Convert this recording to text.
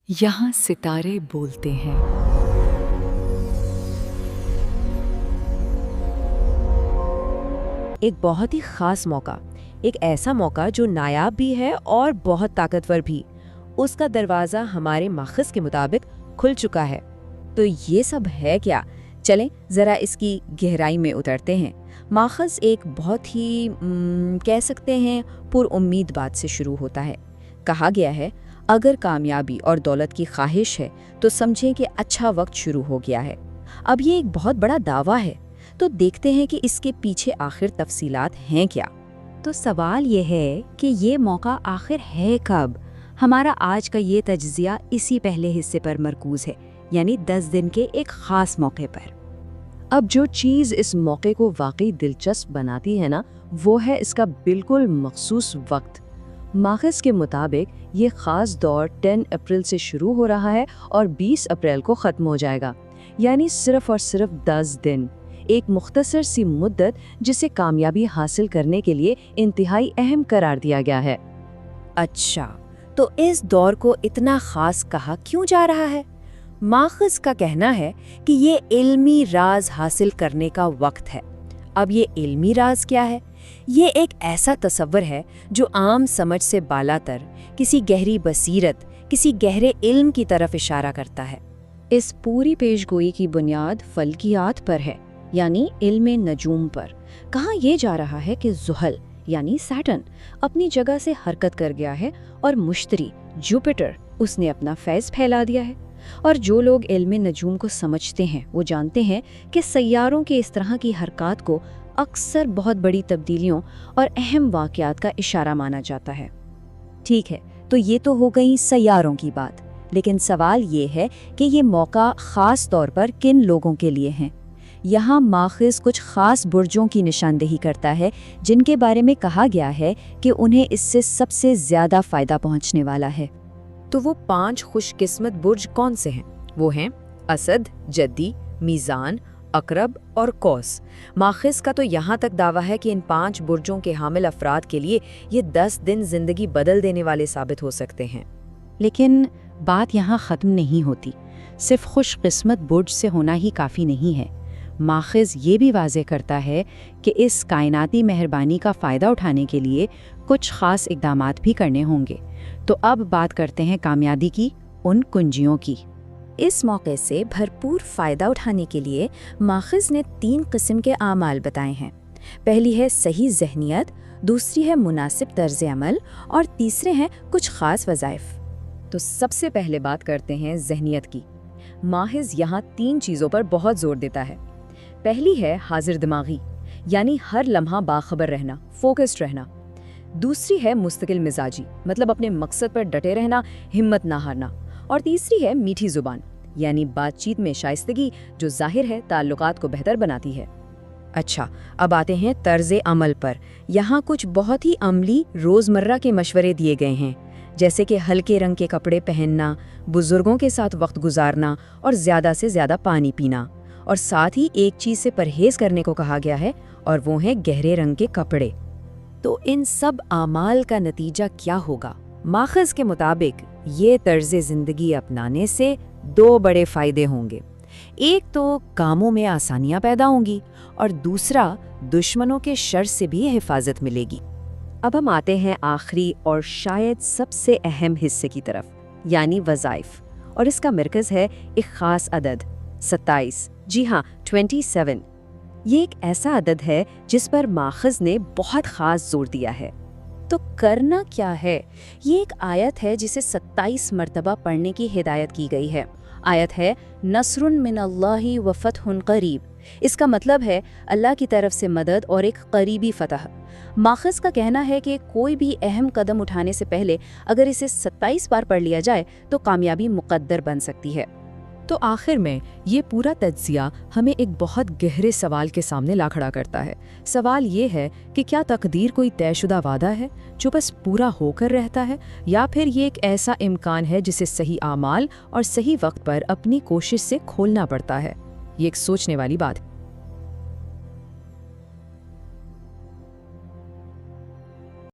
यहाँ सितारे बोलते हैं। एक बहुत ही खास मौका, एक ऐसा मौका जो नायाब भी है और बहुत ताकतवर भी। उसका दरवाज़ा हमारे माखज़ के मुताबिक खुल चुका है। तो ये सब है क्या? चलें ज़रा इसकी गहराई में उतरते हैं। माखज़ एक बहुत ही कह सकते हैं पुरउम्मीद बात से शुरू होता है। कहा गया है, अगर कामयाबी और दौलत की ख्वाहिश है तो समझें कि अच्छा वक्त शुरू हो गया है। अब ये एक बहुत बड़ा दावा है, तो देखते हैं कि इसके पीछे आखिर तफसीलात हैं क्या। तो सवाल ये है कि ये मौका आखिर है कब? हमारा आज का ये तज्ज़िया इसी पहले हिस्से पर मरकूज़ है, यानी 10 दिन के एक ख़ास मौके पर। अब जो चीज़ इस मौके को वाकई दिलचस्प बनाती है ना, वो है इसका बिल्कुल मखसूस वक्त। माखज़ के मुताबिक ये ख़ास दौर 10 अप्रैल से शुरू हो रहा है और 20 अप्रैल को ख़त्म हो जाएगा, यानी सिर्फ़ और सिर्फ 10 दिन। एक मुख्तसर सी मुद्दत जिसे कामयाबी हासिल करने के लिए इंतहाई अहम करार दिया गया है। अच्छा, तो इस दौर को इतना ख़ास कहा क्यों जा रहा है? माखज़ का कहना है कि ये इल्मी राज हासिल करने का वक्त है। अब ये इल्मी राज क्या है? ये एक ऐसा तसव्वुर है जो आम समझ से बालातर, किसी गहरी बसीरत, किसी गहरे इल्म की तरफ इशारा करता है। इस पूरी पेशगोई की बुनियाद फल्कियात पर है, यानी इल्म नजूम पर। कहा यह जा रहा है कि ज़ुहल यानी सैटर्न अपनी जगह से हरकत कर गया है और मुश्तरी जुपिटर उसने अपना फैज़ फैला दिया है। और जो लोग इल्म नजूम को समझते हैं वो जानते हैं कि सैयारों के इस तरह की हरकत को अक्सर बहुत बड़ी तब्दीलियों और अहम वाक़यात का इशारा माना जाता है। ठीक है, तो ये तो हो गई सैयारों की बात, लेकिन सवाल ये है कि ये मौका ख़ास तौर पर किन लोगों के लिए है। यहाँ माखज़ कुछ ख़ास बुर्जों की निशानदेही करता है जिनके बारे में कहा गया है कि उन्हें इससे सबसे ज़्यादा फ़ायदा पहुँचने वाला है। तो वो 5 खुशकिस्मत बुर्ज कौन से हैं? वो हैं असद, जद्दी, मीज़ान, अकरब और कौस। माखज़ का तो यहाँ तक दावा है कि इन 5 बुर्जों के हामिल अफराद के लिए ये 10 दिन ज़िंदगी बदल देने वाले साबित हो सकते हैं। लेकिन बात यहाँ ख़त्म नहीं होती। सिर्फ खुशकिस्मत बुर्ज से होना ही काफ़ी नहीं है। माखज़ ये भी वाज़ेह करता है कि इस कायनाती मेहरबानी का फ़ायदा उठाने के लिए कुछ ख़ास इक़दामात भी करने होंगे। तो अब बात करते हैं कामयाबी की, उन कुंजियों की। इस मौके से भरपूर फ़ायदा उठाने के लिए माखज़ ने 3 किस्म के आमाल बताए हैं। पहली है सही ज़हनियत, दूसरी है मुनासिब तर्ज़ अमल और तीसरे हैं कुछ ख़ास वज़ाइफ। तो सबसे पहले बात करते हैं ज़हनियत की। माखज़ यहाँ 3 चीज़ों पर बहुत ज़ोर देता है। पहली है हाजिर दिमागी, यानी हर लम्हा बाखबर रहना, फोकस्ड रहना। दूसरी है मुस्तकिल मिजाजी, मतलब अपने मकसद पर डटे रहना, हिम्मत ना हारना। और तीसरी है मीठी ज़ुबान, यानी बातचीत में शाइस्तगी, जो ज़ाहिर है ताल्लुकात को बेहतर बनाती है। अच्छा, अब आते हैं तर्ज़ अमल पर। यहाँ कुछ बहुत ही अमली रोज़मर्रा के मशवरे दिए गए हैं, जैसे कि हल्के रंग के कपड़े पहनना, बुज़ुर्गों के साथ वक्त गुजारना और ज़्यादा से ज़्यादा पानी पीना। और साथ ही एक चीज़ से परहेज़ करने को कहा गया है, और वो है गहरे रंग के कपड़े। तो इन सब आमाल का नतीजा क्या होगा? माखज़ के मुताबिक ये तर्ज़ ज़िंदगी अपनाने से 2 बड़े फ़ायदे होंगे। एक तो कामों में आसानियाँ पैदा होंगी और दूसरा दुश्मनों के शर से भी हिफाजत मिलेगी। अब हम आते हैं आखिरी और शायद सबसे अहम हिस्से की तरफ, यानी वज़ाइफ। और इसका मरकज़ है एक ख़ास अदद 27। जी हाँ, 27। ये एक ऐसा अदद है जिस पर माखज़ ने बहुत ख़ास जोर दिया है। तो करना क्या है? ये एक आयत है जिसे 27 मरतबा पढ़ने की हिदायत की गई है। आयत है नस्रुन मिनल्लाहि व फतहुन करीब। इसका मतलब है अल्लाह की तरफ से मदद और एक करीबी फतह। माखज़ का कहना है कि कोई भी अहम कदम उठाने से पहले अगर इसे 27 बार पढ़ लिया जाए तो कामयाबी मुक़द्दर बन सकती है। तो आखिर में ये पूरा तज्ज़िया हमें एक बहुत गहरे सवाल के सामने ला खड़ा करता है। सवाल ये है कि क्या तकदीर कोई तयशुदा वादा है जो बस पूरा होकर रहता है, या फिर ये एक ऐसा इम्कान है जिसे सही आमाल और सही वक्त पर अपनी कोशिश से खोलना पड़ता है? ये एक सोचने वाली बात है।